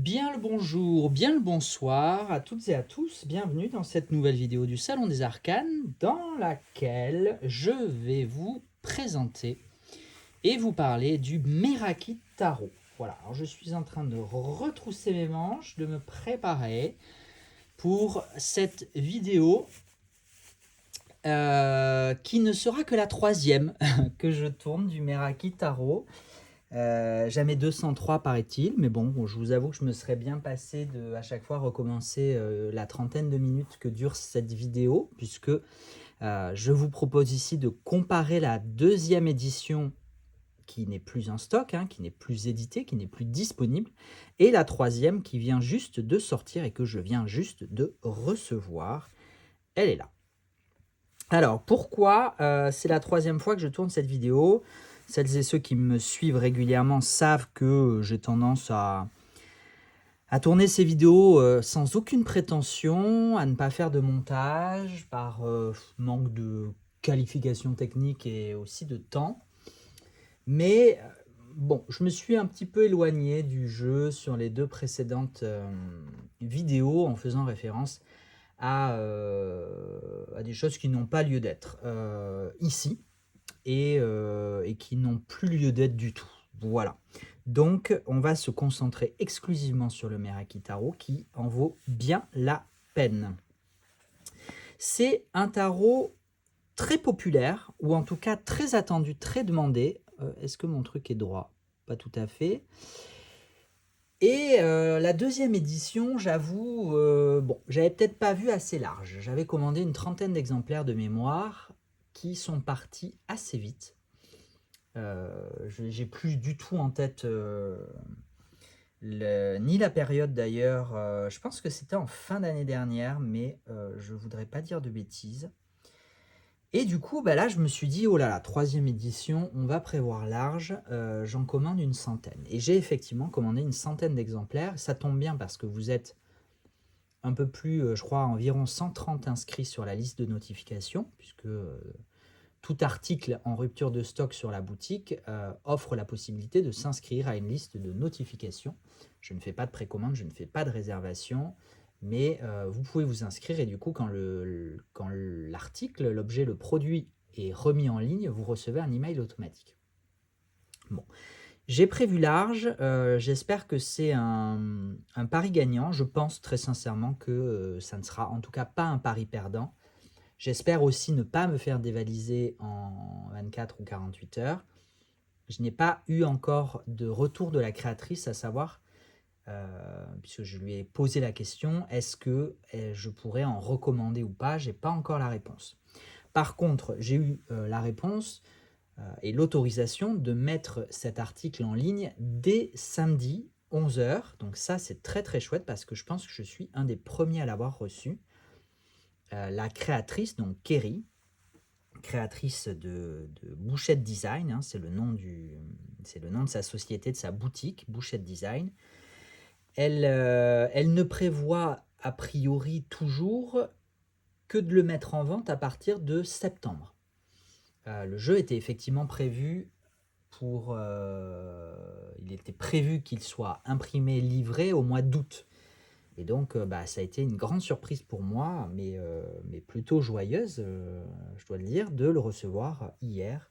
Bien le bonjour, bien le bonsoir à toutes et à tous. Bienvenue dans cette nouvelle vidéo du Salon des Arcanes dans laquelle je vais vous présenter et vous parler du Meraki Tarot. Voilà, alors je suis en train de retrousser mes manches, de me préparer pour cette vidéo qui ne sera que la troisième que je tourne du Meraki Tarot. Jamais 203 paraît-il, mais bon, je vous avoue que je me serais bien passé de à chaque fois recommencer la trentaine de minutes que dure cette vidéo, puisque je vous propose ici de comparer la deuxième édition qui n'est plus en stock, hein, qui n'est plus éditée, qui n'est plus disponible, et la troisième qui vient juste de sortir et que je viens juste de recevoir. Elle est là. Alors, pourquoi c'est la troisième fois que je tourne cette vidéo? Celles et ceux qui me suivent régulièrement savent que j'ai tendance à tourner ces vidéos sans aucune prétention, à ne pas faire de montage par manque de qualification technique et aussi de temps. Mais bon, je me suis un petit peu éloigné du jeu sur les deux précédentes vidéos en faisant référence à des choses qui n'ont pas lieu d'être ici et qui n'ont plus lieu d'être du tout. Voilà. Donc, on va se concentrer exclusivement sur le Meraki Tarot qui en vaut bien la peine. C'est un tarot très populaire, ou en tout cas très attendu, très demandé. Est-ce que mon truc est droit? Pas tout à fait. Et la deuxième édition, j'avoue, bon, j'avais peut-être pas vu assez large. J'avais commandé une trentaine d'exemplaires de mémoire qui sont partis assez vite. J'ai plus du tout en tête ni la période d'ailleurs. Je pense que c'était en fin d'année dernière, mais je voudrais pas dire de bêtises. Et du coup, bah là, je me suis dit, oh là là, troisième édition, on va prévoir large, j'en commande une centaine. Et j'ai effectivement commandé une centaine d'exemplaires. Ça tombe bien parce que vous êtes un peu plus, je crois, environ 130 inscrits sur la liste de notification, puisque tout article en rupture de stock sur la boutique offre la possibilité de s'inscrire à une liste de notifications. Je ne fais pas de précommande, je ne fais pas de réservation, mais vous pouvez vous inscrire et du coup, quand l'article, l'objet, le produit est remis en ligne, vous recevez un email automatique. Bon, j'ai prévu large, j'espère que c'est un pari gagnant. Je pense très sincèrement que ça ne sera en tout cas pas un pari perdant. J'espère aussi ne pas me faire dévaliser en 24 ou 48 heures. Je n'ai pas eu encore de retour de la créatrice, à savoir, puisque je lui ai posé la question, est-ce que je pourrais en recommander ou pas? Je n'ai pas encore la réponse. Par contre, j'ai eu la réponse et l'autorisation de mettre cet article en ligne dès samedi 11 heures. Donc ça, c'est très très chouette parce que je pense que je suis un des premiers à l'avoir reçu. La créatrice, donc Kerry, créatrice de Bouchette Design, hein, c'est le nom de sa société, de sa boutique, Bouchette Design. Elle ne prévoit a priori toujours que de le mettre en vente à partir de septembre. Le jeu était effectivement prévu il était prévu qu'il soit imprimé, livré au mois d'août. Et donc, ça a été une grande surprise pour moi, mais plutôt joyeuse, je dois le dire, de le recevoir hier.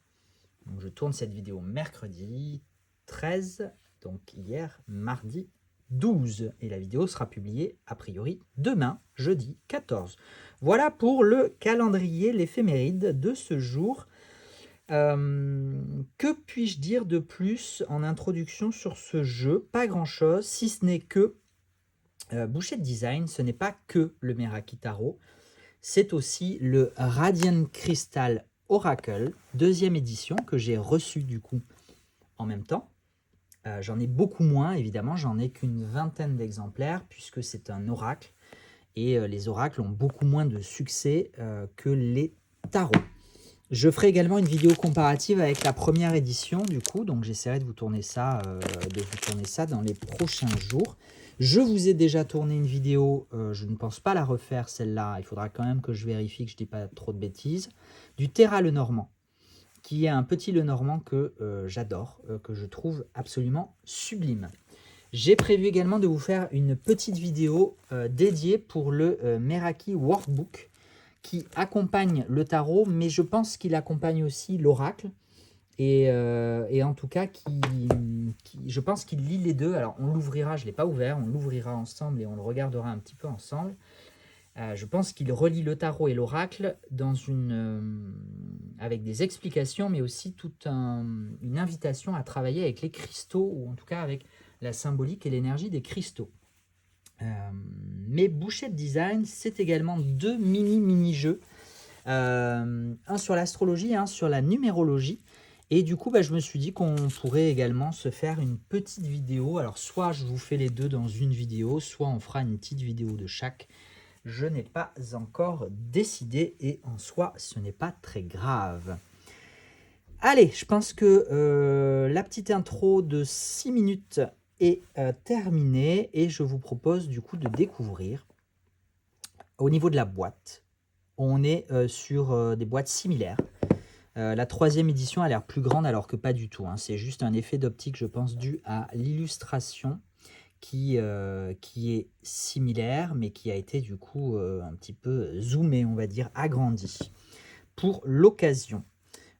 Donc, je tourne cette vidéo mercredi 13, donc hier, mardi 12. Et la vidéo sera publiée, a priori, demain, jeudi 14. Voilà pour le calendrier, l'éphéméride de ce jour. Que puis-je dire de plus en introduction sur ce jeu? Pas grand-chose, si ce n'est que Bouchette Design, ce n'est pas que le Meraki Tarot, c'est aussi le Radiant Crystal Oracle, deuxième édition, que j'ai reçu du coup en même temps. J'en ai beaucoup moins, évidemment, j'en ai qu'une vingtaine d'exemplaires, puisque c'est un oracle, et les oracles ont beaucoup moins de succès que les tarots. Je ferai également une vidéo comparative avec la première édition, du coup, donc j'essaierai de vous tourner ça dans les prochains jours. Je vous ai déjà tourné une vidéo, je ne pense pas la refaire celle-là, il faudra quand même que je vérifie que je ne dis pas trop de bêtises, du Terra Lenormand, qui est un petit Lenormand que j'adore, que je trouve absolument sublime. J'ai prévu également de vous faire une petite vidéo dédiée pour le Meraki Workbook qui accompagne le tarot, mais je pense qu'il accompagne aussi l'oracle. Et en tout cas, je pense qu'il lit les deux. Alors, on l'ouvrira, je ne l'ai pas ouvert, on l'ouvrira ensemble et on le regardera un petit peu ensemble. Je pense qu'il relie le tarot et l'oracle avec des explications, mais aussi toute une invitation à travailler avec les cristaux, ou en tout cas avec la symbolique et l'énergie des cristaux. Mais Bouchette Design, c'est également 2 mini-jeux. Un sur l'astrologie, un sur la numérologie. Et du coup, je me suis dit qu'on pourrait également se faire une petite vidéo. Alors, soit je vous fais les deux dans une vidéo, soit on fera une petite vidéo de chaque. Je n'ai pas encore décidé et en soi, ce n'est pas très grave. Allez, je pense que la petite intro de 6 minutes est terminée et je vous propose du coup de découvrir. Au niveau de la boîte, on est sur des boîtes similaires. La 3e édition a l'air plus grande alors que pas du tout. Hein. C'est juste un effet d'optique, je pense, dû à l'illustration qui est similaire, mais qui a été du coup un petit peu zoomé, on va dire, agrandi pour l'occasion.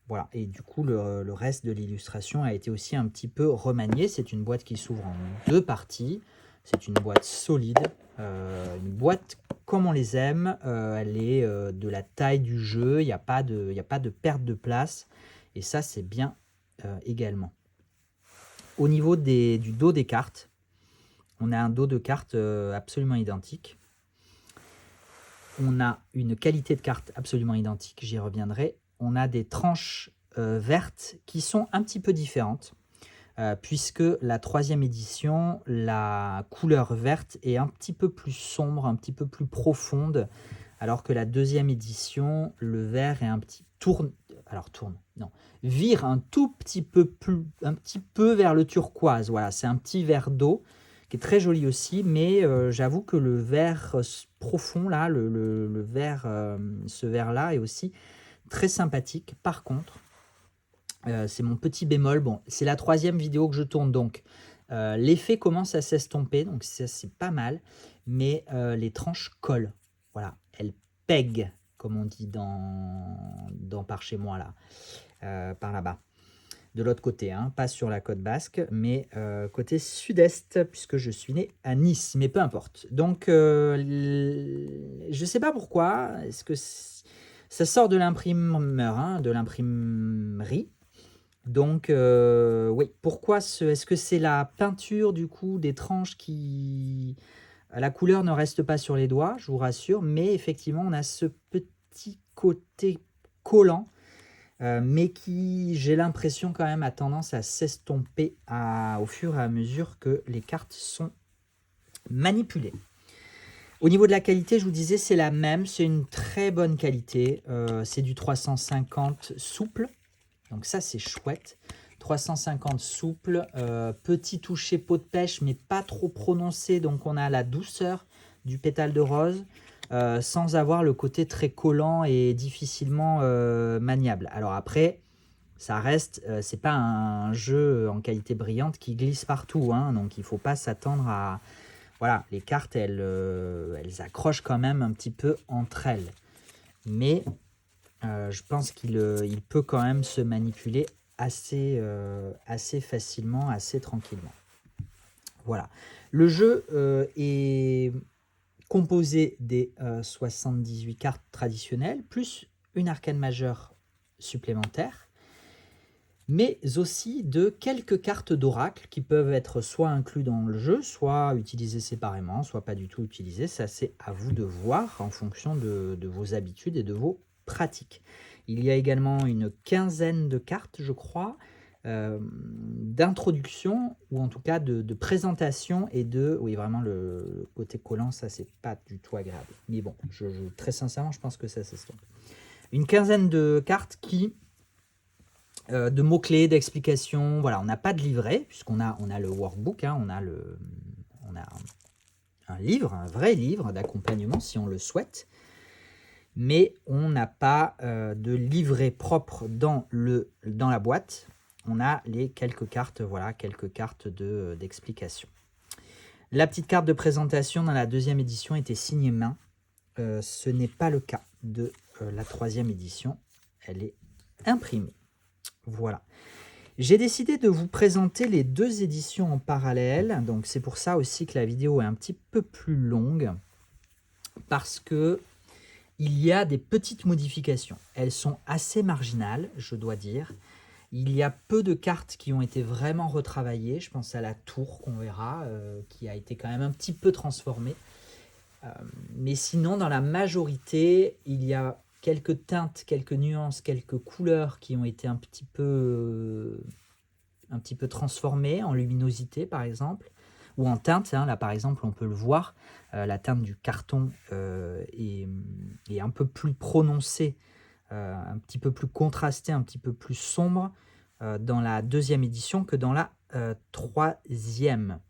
Voilà, et du coup, le reste de l'illustration a été aussi un petit peu remanié. C'est une boîte qui s'ouvre en 2 parties. C'est une boîte solide, une boîte comme on les aime. Elle est de la taille du jeu, il n'y a pas de perte de place. Et ça, c'est bien également. Au niveau du dos des cartes, on a un dos de cartes absolument identique. On a une qualité de carte absolument identique, j'y reviendrai. On a des tranches vertes qui sont un petit peu différentes, puisque la 3e édition, la couleur verte est un petit peu plus sombre, un petit peu plus profonde, alors que la 2e édition, le vert est vire un tout petit peu vers le turquoise. Voilà, c'est un petit vert d'eau qui est très joli aussi, mais j'avoue que le vert profond, là, le vert, ce vert-là est aussi très sympathique. Par contre, c'est mon petit bémol. Bon, c'est la 3e vidéo que je tourne, donc l'effet commence à s'estomper, donc ça, c'est pas mal, mais les tranches collent. Voilà, elles pèguent, comme on dit par chez moi, là, par là-bas. De l'autre côté, hein, pas sur la côte basque, mais côté sud-est, puisque je suis né à Nice, mais peu importe. Donc, je ne sais pas pourquoi, est-ce que ça sort de l'imprimeur, hein, de l'imprimerie. Donc, oui, pourquoi est-ce que c'est la peinture, du coup, des tranches qui... La couleur ne reste pas sur les doigts, je vous rassure, mais effectivement, on a ce petit côté collant, mais qui, j'ai l'impression quand même, a tendance à s'estomper au fur et à mesure que les cartes sont manipulées. Au niveau de la qualité, je vous disais, c'est la même, c'est une très bonne qualité, c'est du 350 souple, donc ça c'est chouette. 350 souple, petit toucher peau de pêche, mais pas trop prononcé, donc on a la douceur du pétale de rose, sans avoir le côté très collant et difficilement maniable. Alors après, ça reste, c'est pas un jeu en qualité brillante qui glisse partout, hein, donc il ne faut pas s'attendre à... Voilà, les cartes, elles accrochent quand même un petit peu entre elles. Mais je pense qu'il peut quand même se manipuler assez facilement, assez tranquillement. Voilà. Le jeu est composé des 78 cartes traditionnelles, plus une arcane majeure supplémentaire, mais aussi de quelques cartes d'oracle qui peuvent être soit inclus dans le jeu, soit utilisées séparément, soit pas du tout utilisées. Ça, c'est à vous de voir en fonction de vos habitudes et de vos pratiques. Il y a également une quinzaine de cartes, je crois, d'introduction, ou en tout cas de présentation et de... Oui, vraiment, le côté collant, ça, c'est pas du tout agréable. Mais bon, très sincèrement, je pense que ça s'estompe. Une quinzaine de cartes qui... de mots-clés, d'explications. Voilà, on n'a pas de livret, puisqu'on a le workbook, hein, on a un livre, un vrai livre d'accompagnement, si on le souhaite. Mais on n'a pas de livret propre dans la boîte. On a les quelques cartes, voilà, quelques cartes d'explication. La petite carte de présentation dans la deuxième édition était signée main. Ce n'est pas le cas de la troisième édition. Elle est imprimée. Voilà. J'ai décidé de vous présenter les deux éditions en parallèle. Donc c'est pour ça aussi que la vidéo est un petit peu plus longue. Parce que il y a des petites modifications. Elles sont assez marginales, je dois dire. Il y a peu de cartes qui ont été vraiment retravaillées. Je pense à la tour qu'on verra, qui a été quand même un petit peu transformée. Mais sinon, dans la majorité, il y a quelques teintes, quelques nuances, quelques couleurs qui ont été un petit peu transformées en luminosité, par exemple, ou en teinte. Hein. Là, par exemple, on peut le voir, la teinte du carton est un peu plus prononcée, un petit peu plus contrastée, un petit peu plus sombre dans la deuxième édition que dans la troisième.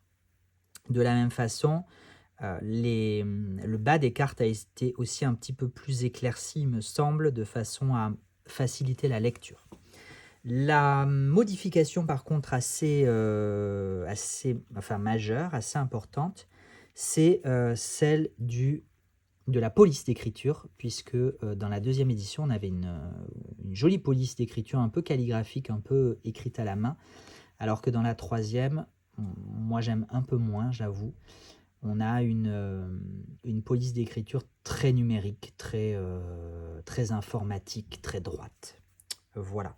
De la même façon, le bas des cartes a été aussi un petit peu plus éclairci, il me semble, de façon à faciliter la lecture. La modification, par contre, majeure, assez importante, c'est celle de la police d'écriture, puisque dans la deuxième édition, on avait une jolie police d'écriture un peu calligraphique, un peu écrite à la main, alors que dans la troisième, moi j'aime un peu moins, j'avoue. On a une police d'écriture très numérique, très informatique, très droite. Voilà.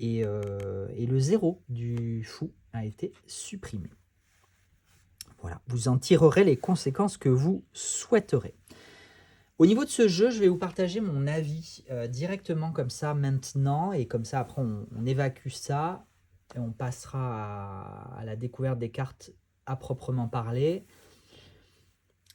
Et le 0 du fou a été supprimé. Voilà. Vous en tirerez les conséquences que vous souhaiterez. Au niveau de ce jeu, je vais vous partager mon avis directement comme ça maintenant. Et comme ça, après, on évacue ça. Et on passera à la découverte des cartes à proprement parler.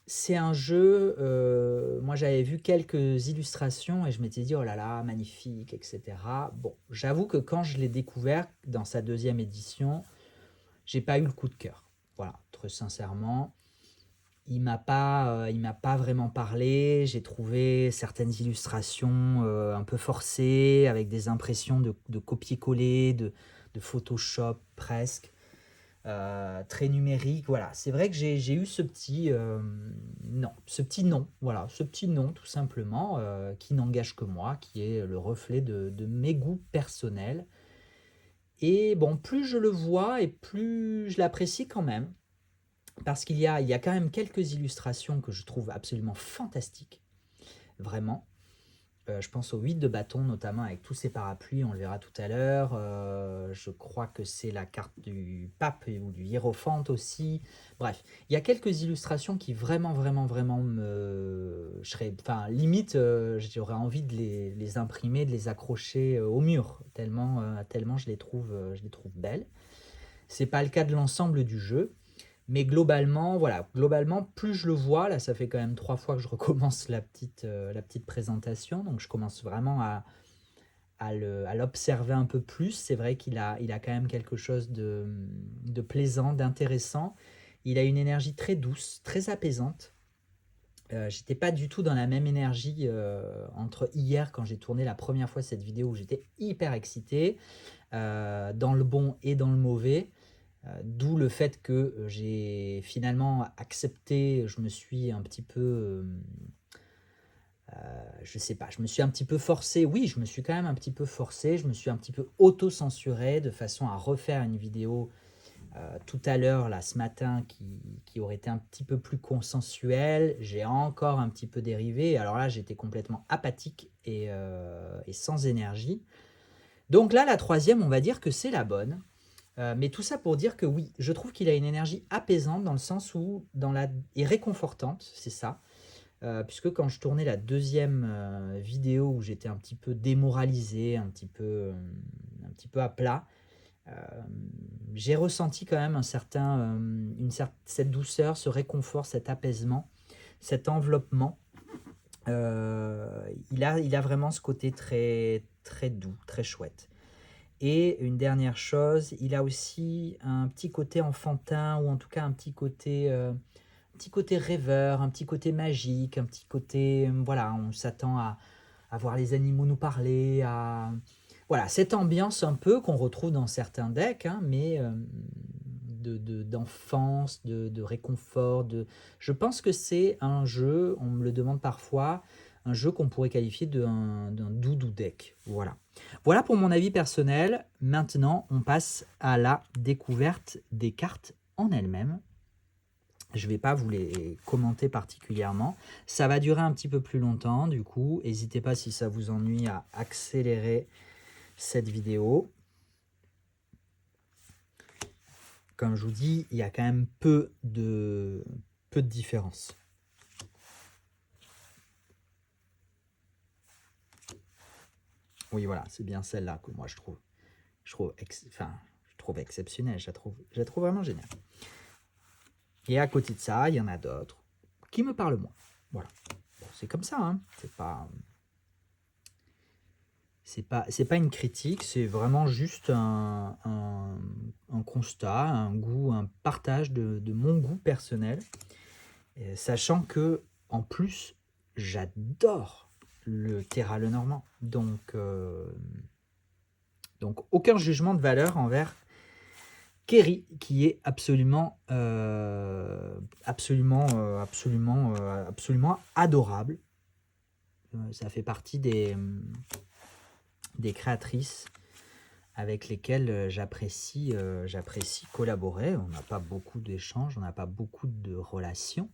C'est un jeu, moi j'avais vu quelques illustrations et je m'étais dit: «Oh là là, magnifique» et cetera. Bon, j'avoue que quand je l'ai découvert dans sa deuxième édition, j'ai pas eu le coup de cœur. Voilà, très sincèrement. Il m'a pas vraiment parlé. J'ai trouvé certaines illustrations, un peu forcées, avec des impressions de copier-coller, de Photoshop presque. Très numérique, voilà. C'est vrai que j'ai eu ce petit non, voilà, ce petit non tout simplement, qui n'engage que moi, qui est le reflet de mes goûts personnels. Et bon, plus je le vois et plus je l'apprécie quand même, parce qu'il y a quand même quelques illustrations que je trouve absolument fantastiques, vraiment. Je pense au 8 de bâton, notamment avec tous ces parapluies, on le verra tout à l'heure. Je crois que c'est la carte du pape ou du hiérophante aussi. Bref, il y a quelques illustrations qui vraiment, vraiment, vraiment limite, j'aurais envie de les imprimer, de les accrocher au mur, tellement je les trouve belles. C'est pas le cas de l'ensemble du jeu. Mais globalement, plus je le vois, là ça fait quand même 3 fois que je recommence la petite présentation, donc je commence vraiment à l'observer un peu plus. C'est vrai qu'il a quand même quelque chose de plaisant, d'intéressant. Il a une énergie très douce, très apaisante. J'étais pas du tout dans la même énergie entre hier quand j'ai tourné la première fois cette vidéo où j'étais hyper excité, dans le bon et dans le mauvais. D'où le fait que j'ai finalement accepté, je me suis un petit peu, je sais pas, je me suis un petit peu forcé, oui, je me suis quand même un petit peu forcé, je me suis un petit peu auto-censuré de façon à refaire une vidéo tout à l'heure, là, ce matin, qui aurait été un petit peu plus consensuelle. J'ai encore un petit peu dérivé, alors là, j'étais complètement apathique et sans énergie. Donc là, la troisième, on va dire que c'est la bonne. Mais tout ça pour dire que oui, je trouve qu'il a une énergie apaisante dans le sens où et réconfortante, c'est ça. Puisque quand je tournais la deuxième vidéo où j'étais un petit peu démoralisé, un petit peu à plat, j'ai ressenti quand même cette douceur, ce réconfort, cet apaisement, cet enveloppement. Il a vraiment ce côté très, très doux, très chouette. Et une dernière chose, il a aussi un petit côté enfantin, ou en tout cas un petit côté rêveur, un petit côté magique, un petit côté, voilà, on s'attend à voir les animaux nous parler, voilà, cette ambiance un peu qu'on retrouve dans certains decks, hein, mais d'enfance, de réconfort. Je pense que c'est un jeu, on me le demande parfois, un jeu qu'on pourrait qualifier d'un doudou deck. Voilà. Voilà pour mon avis personnel. Maintenant, on passe à la découverte des cartes en elles-mêmes. Je ne vais pas vous les commenter particulièrement. Ça va durer un petit peu plus longtemps, du coup. N'hésitez pas, si ça vous ennuie, à accélérer cette vidéo. Comme je vous dis, il y a quand même peu de différence. Oui, voilà, c'est bien celle-là que moi je trouve exceptionnelle. Je la trouve vraiment géniale. Et à côté de ça, il y en a d'autres qui me parlent moins. Voilà. Bon, c'est comme ça, hein. C'est pas une critique, c'est vraiment juste un constat, un goût, un partage de mon goût personnel. Et sachant que, en plus, j'adore le Terra Lenormand. Donc aucun jugement de valeur envers Kerry, qui est absolument adorable. Ça fait partie des créatrices avec lesquelles j'apprécie collaborer. On n'a pas beaucoup d'échanges, on n'a pas beaucoup de relations,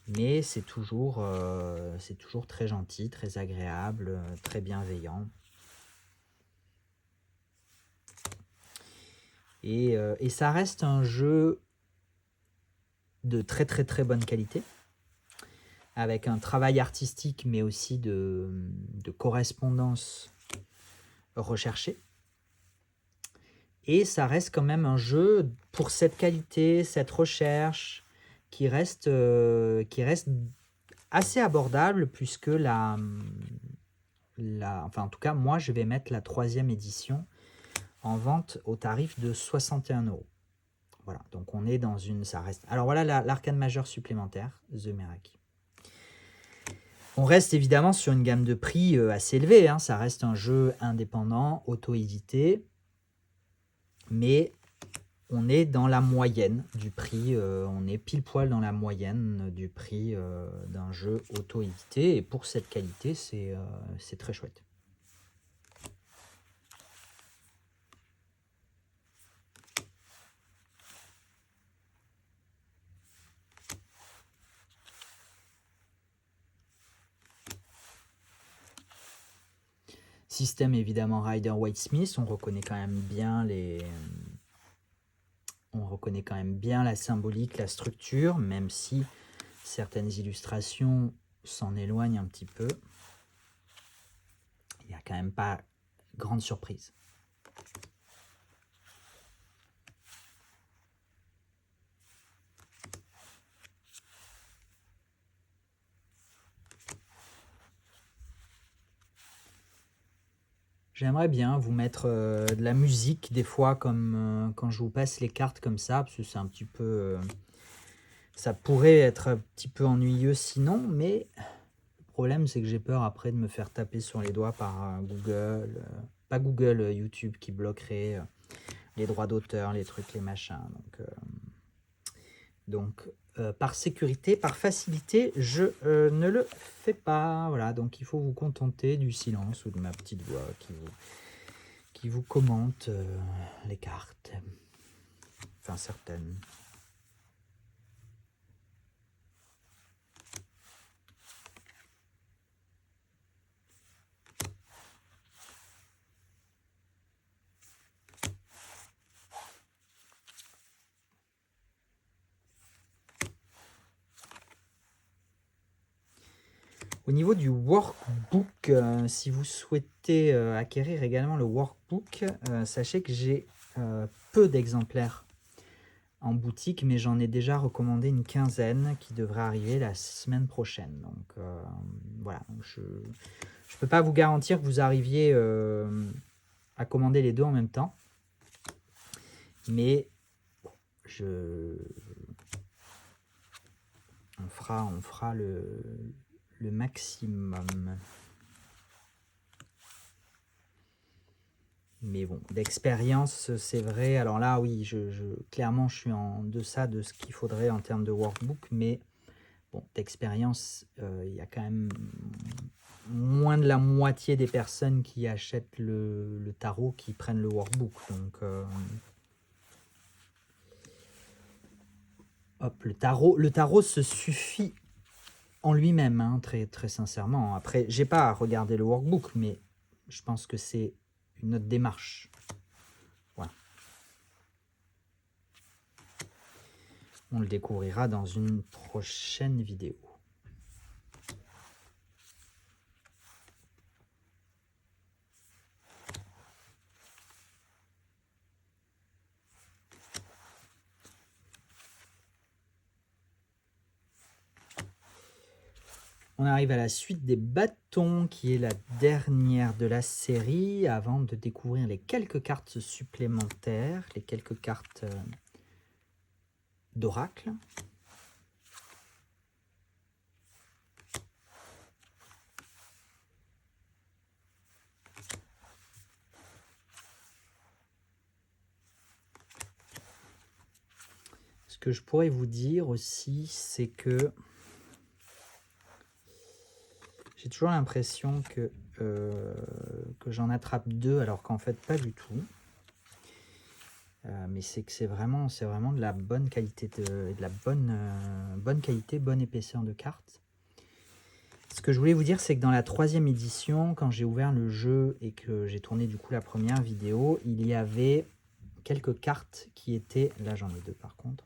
mais c'est toujours très gentil, très agréable, très bienveillant. Et ça reste un jeu de très très très bonne qualité, avec un travail artistique, mais aussi de correspondance recherchée. Et ça reste quand même un jeu pour cette qualité, cette recherche, qui reste assez abordable, puisque enfin en tout cas, moi je vais mettre la 3e édition en vente au tarif de 61 €. Voilà, donc on est dans une... ça reste. Alors voilà l'arcane majeure supplémentaire, The Meraki. On reste évidemment sur une gamme de prix assez élevée, hein. Ça reste un jeu indépendant, auto-édité, mais on est dans la moyenne du prix, on est pile poil dans la moyenne du prix d'un jeu auto-édité, et pour cette qualité, c'est très chouette. Système évidemment Rider-Waite-Smith, on reconnaît quand même bien la symbolique, la structure, même si certaines illustrations s'en éloignent un petit peu. Il n'y a quand même pas grande surprise. J'aimerais bien vous mettre de la musique des fois, comme quand je vous passe les cartes comme ça, parce que c'est un petit peu... ça pourrait être un petit peu ennuyeux sinon, mais le problème c'est que j'ai peur après de me faire taper sur les doigts par Google, pas Google, YouTube, qui bloquerait les droits d'auteur, les trucs, les machins. Donc par sécurité, par facilité, je ne le fais pas. Voilà, donc il faut vous contenter du silence ou de ma petite voix qui vous commente les cartes. Enfin, certaines. Au niveau du workbook, si vous souhaitez acquérir également le workbook, sachez que j'ai peu d'exemplaires en boutique, mais j'en ai déjà recommandé une quinzaine qui devrait arriver la semaine prochaine. Donc voilà, je ne peux pas vous garantir que vous arriviez à commander les deux en même temps, mais on fera le maximum. Mais bon, d'expérience, c'est vrai. Alors là, oui, clairement, je suis en deçà de ce qu'il faudrait en termes de workbook. Mais bon, d'expérience, il y a quand même moins de la moitié des personnes qui achètent le tarot qui prennent le workbook. Donc, hop, le tarot se suffit en lui-même, hein, très, très sincèrement. Après, j'ai pas à regarder le workbook, mais je pense que c'est une autre démarche. Voilà. On le découvrira dans une prochaine vidéo. On arrive à la suite des bâtons, qui est la dernière de la série, avant de découvrir les quelques cartes supplémentaires, les quelques cartes d'oracle. Ce que je pourrais vous dire aussi, c'est que j'ai toujours l'impression que j'en attrape deux, alors qu'en fait pas du tout. Mais c'est que c'est vraiment de la bonne qualité, de la bonne qualité, bonne épaisseur de cartes. Ce que je voulais vous dire, c'est que dans la 3e édition, quand j'ai ouvert le jeu et que j'ai tourné du coup la première vidéo, il y avait quelques cartes qui étaient, là j'en ai deux par contre,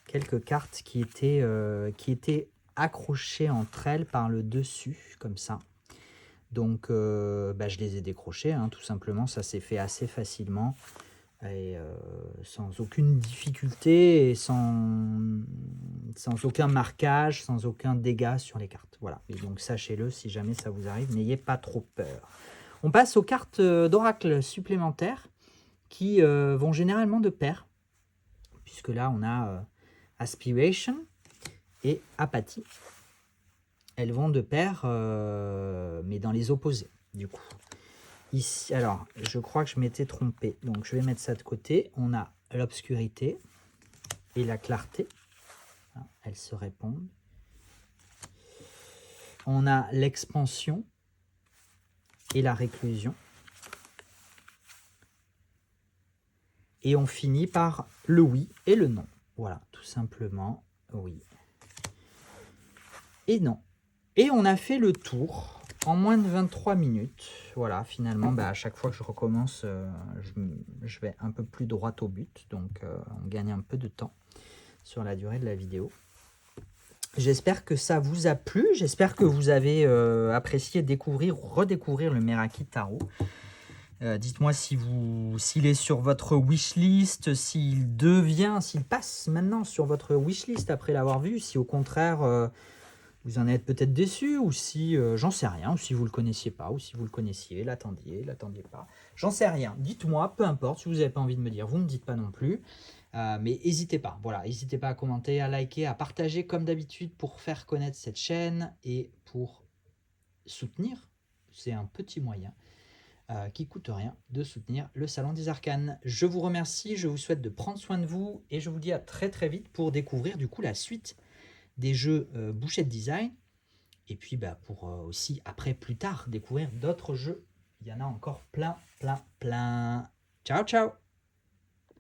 quelques cartes qui étaient accrochées entre elles par le dessus, comme ça. Donc je les ai décrochées, hein, tout simplement, ça s'est fait assez facilement. Et sans aucune difficulté et sans aucun marquage, sans aucun dégât sur les cartes. Voilà, et donc sachez-le, si jamais ça vous arrive, n'ayez pas trop peur. On passe aux cartes d'oracle supplémentaires qui vont généralement de pair, puisque là on a Aspiration et Apathie. Elles vont de pair, mais dans les opposés, du coup. Ici, alors, je crois que je m'étais trompé, donc je vais mettre ça de côté. On a l'obscurité et la clarté. Elles se répondent. On a l'expansion et la réclusion. Et on finit par le oui et le non. Voilà, tout simplement, oui et non. Et on a fait le tour en moins de 23 minutes. Voilà, finalement, à chaque fois que je recommence, je vais un peu plus droit au but. Donc, on gagne un peu de temps sur la durée de la vidéo. J'espère que ça vous a plu. J'espère que vous avez apprécié découvrir ou redécouvrir le Meraki Tarot. Dites-moi s'il est sur votre wishlist, s'il passe maintenant sur votre wishlist après l'avoir vu, si au contraire vous en êtes peut-être déçu, ou si, j'en sais rien, ou si vous ne le connaissiez pas, ou si vous le connaissiez, l'attendiez pas. J'en sais rien, dites-moi, peu importe, si vous n'avez pas envie de me dire, vous ne me dites pas non plus. Mais n'hésitez pas, voilà, n'hésitez pas à commenter, à liker, à partager comme d'habitude pour faire connaître cette chaîne et pour soutenir, c'est un petit moyen qui coûte rien de soutenir le Salon des Arcanes. Je vous remercie, je vous souhaite de prendre soin de vous et je vous dis à très très vite pour découvrir du coup la suite des jeux Bouchette Design et puis pour aussi après plus tard découvrir d'autres jeux. Il y en a encore plein. Ciao ciao.